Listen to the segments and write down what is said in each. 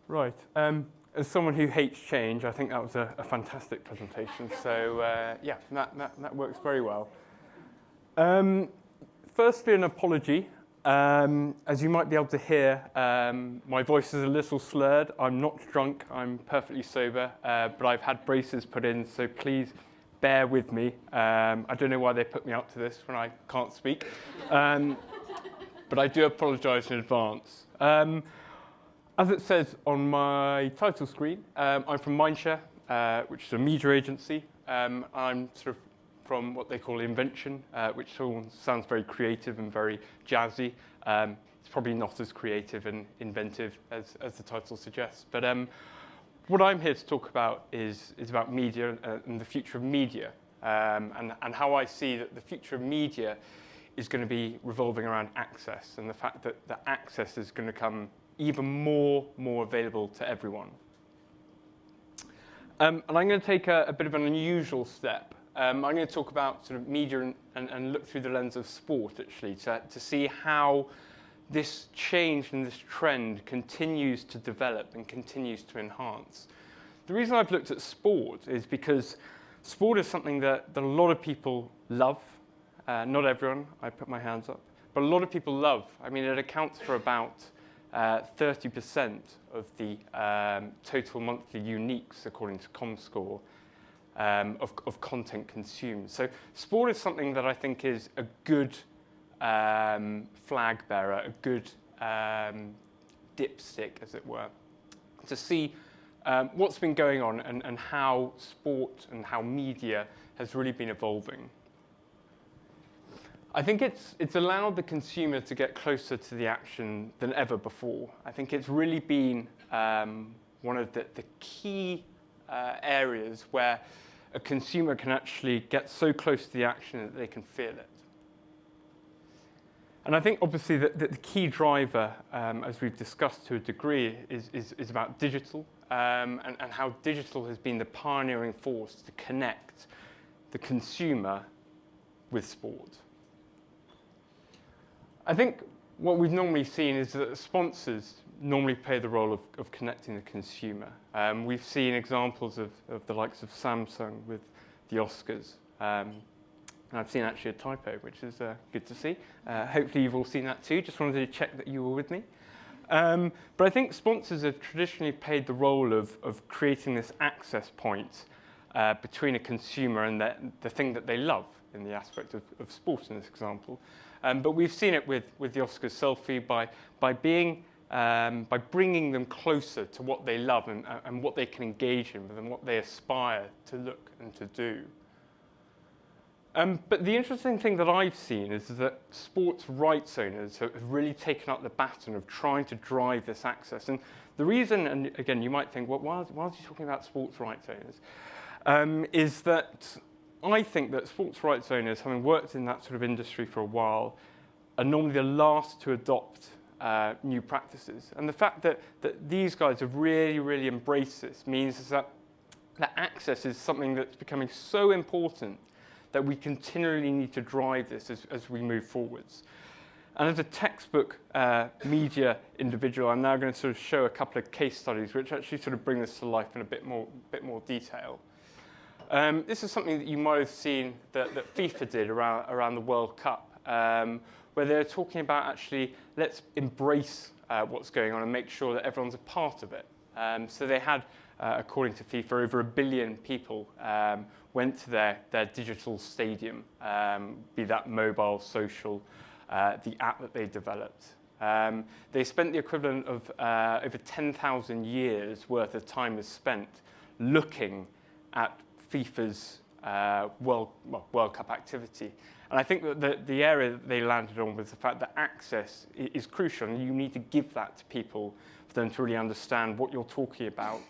Right. As someone who hates change, I think that was a fantastic presentation. So yeah, that works very well. Firstly, an apology. As you might be able to hear, my voice is a little slurred. I'm not drunk. I'm perfectly sober, but I've had braces put in, so please bear with me. I don't know why they put me up to this when I can't speak, but I do apologise in advance. As it says on my title screen, I'm from Mindshare, which is a media agency. I'm sort of from what they call Invention, which sounds very creative and very jazzy. It's probably not as creative and inventive as the title suggests. But what I'm here to talk about is about media and the future of media, and how I see that the future of media is going to be revolving around access, and the fact that the access is going to come even more available to everyone. And I'm going to take a bit of an unusual step. I'm going to talk about sort of media and look through the lens of sport, actually, to see how this change and this trend continues to develop and continues to enhance. The reason I've looked at sport is because sport is something that a lot of people love. Not everyone, I put my hands up, but a lot of people love. I mean, it accounts for about 30% of the total monthly uniques, according to ComScore, of content consumed. So sport is something that I think is a good flag bearer, a good dipstick, as it were, to see what's been going on and how sport and how media has really been evolving. I think it's allowed the consumer to get closer to the action than ever before. I think it's really been one of the key areas where a consumer can actually get so close to the action that they can feel it. And I think obviously that the key driver, as we've discussed to a degree, is about digital, and how digital has been the pioneering force to connect the consumer with sport. I think what we've normally seen is that sponsors normally play the role of connecting the consumer. We've seen examples of the likes of Samsung with the Oscars. And I've seen actually a typo, which is good to see. Hopefully you've all seen that too. Just wanted to check that you were with me. But I think sponsors have traditionally played the role of creating this access point between a consumer and the thing that they love in the aspect of sport in this example. But we've seen it with the Oscars selfie by bringing them closer to what they love and what they can engage in with and what they aspire to look and to do. But the interesting thing that I've seen is that sports rights owners have really taken up the baton of trying to drive this access. And the reason, and again, you might think, well, why is he talking about sports rights owners? Is that I think that sports rights owners, having worked in that sort of industry for a while, are normally the last to adopt new practices. And the fact that these guys have really embraced this means that access is something that's becoming so important that we continually need to drive this as we move forwards. And as a textbook media individual, I'm now going to sort of show a couple of case studies which actually sort of bring this to life in a bit more detail. This is something that you might have seen that FIFA did around the World Cup, where they're talking about actually let's embrace what's going on and make sure that everyone's a part of it. So they had, according to FIFA, over 1 billion people went to their digital stadium, be that mobile, social, the app that they developed. They spent the equivalent of over 10,000 years worth of time is spent looking at FIFA's World Cup activity. And I think that the area that they landed on was the fact that access is crucial, and you need to give that to people for them to really understand what you're talking about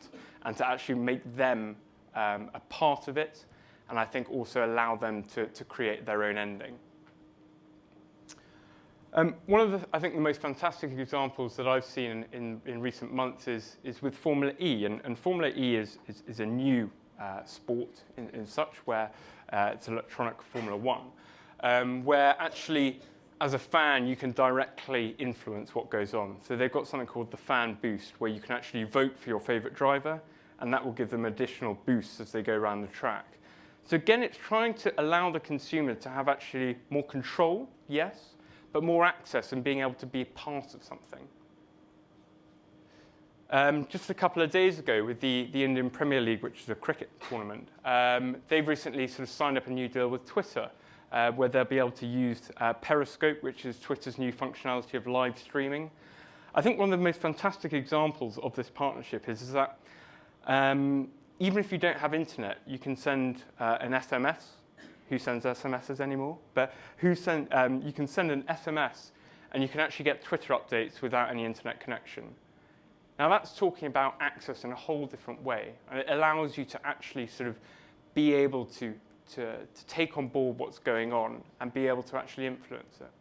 and to actually make them a part of it, and I think also allow them to create their own ending. One of I think the most fantastic examples that I've seen in recent months is with Formula E, and Formula E is a new sport in such where it's electronic Formula One, where actually as a fan, you can directly influence what goes on. So they've got something called the fan boost, where you can actually vote for your favorite driver, and that will give them additional boosts as they go around the track. So again, it's trying to allow the consumer to have actually more control, yes, but more access and being able to be a part of something. Just a couple of days ago with the Indian Premier League, which is a cricket tournament, they've recently sort of signed up a new deal with Twitter, where they'll be able to use Periscope, which is Twitter's new functionality of live streaming. I think one of the most fantastic examples of this partnership is that even if you don't have internet, you can send an SMS. Who sends SMSs anymore? But you can send an SMS, and you can actually get Twitter updates without any internet connection. Now that's talking about access in a whole different way, and it allows you to actually sort of be able to take on board what's going on and be able to actually influence it.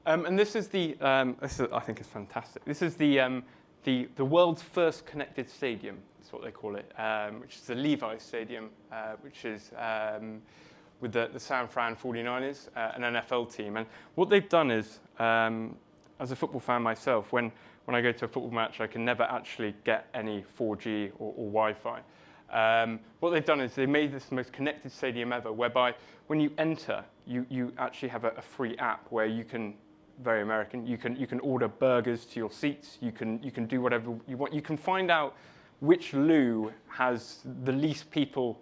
And this is I think is fantastic. This is the world's first connected stadium, is what they call it, which is the Levi Stadium, which is with the San Fran 49ers, an NFL team. And what they've done is, as a football fan myself, when I go to a football match, I can never actually get any 4G or Wi-Fi. What they've done is they made this the most connected stadium ever, whereby when you enter, you actually have a free app where you can, very American, you can order burgers to your seats, you can do whatever you want. You can find out which loo has the least people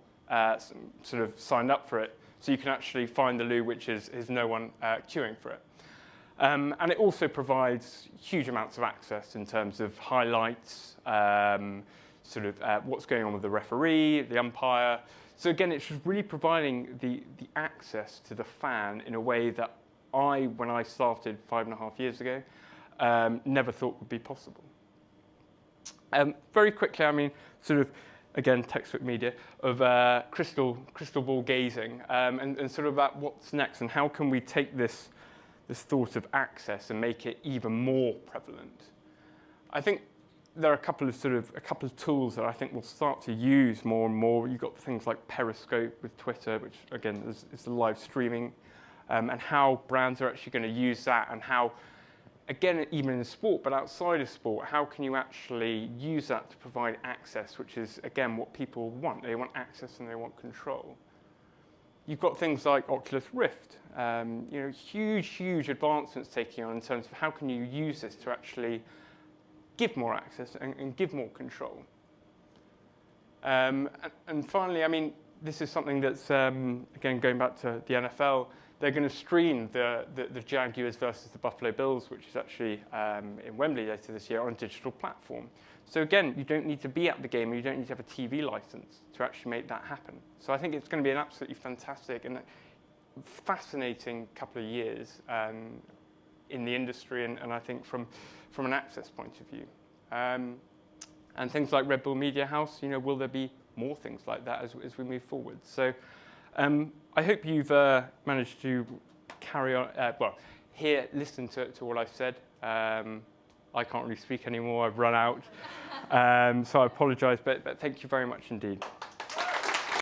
sort of signed up for it, so you can actually find the loo which is no one queuing for it. And it also provides huge amounts of access in terms of highlights, sort of what's going on with the referee, the umpire. So again, it's just really providing the access to the fan in a way that when I started 5.5 years ago, never thought would be possible. Very quickly, I mean, sort of, again, textbook media, of crystal ball gazing, and sort of about what's next, and how can we take this thought of access and make it even more prevalent. I think there are a couple of tools that I think we'll start to use more and more. You've got things like Periscope with Twitter, which again is the live streaming, and how brands are actually going to use that, and how, again, even in sport, but outside of sport, how can you actually use that to provide access, which is, again, what people want. They want access and they want control. You've got things like Oculus Rift, huge advancements taking on in terms of how can you use this to actually give more access and give more control. And finally, I mean, this is something that's, again, going back to the NFL, they're going to stream the Jaguars versus the Buffalo Bills, which is actually in Wembley later this year, on a digital platform. So again, you don't need to be at the game, you don't need to have a TV license to actually make that happen. So I think it's going to be an absolutely fantastic and fascinating couple of years in the industry, and I think from an access point of view. And things like Red Bull Media House, will there be more things like that as we move forward? So I hope you've managed to carry on, listen to what I've said. I can't really speak anymore, I've run out. So I apologise, but thank you very much indeed.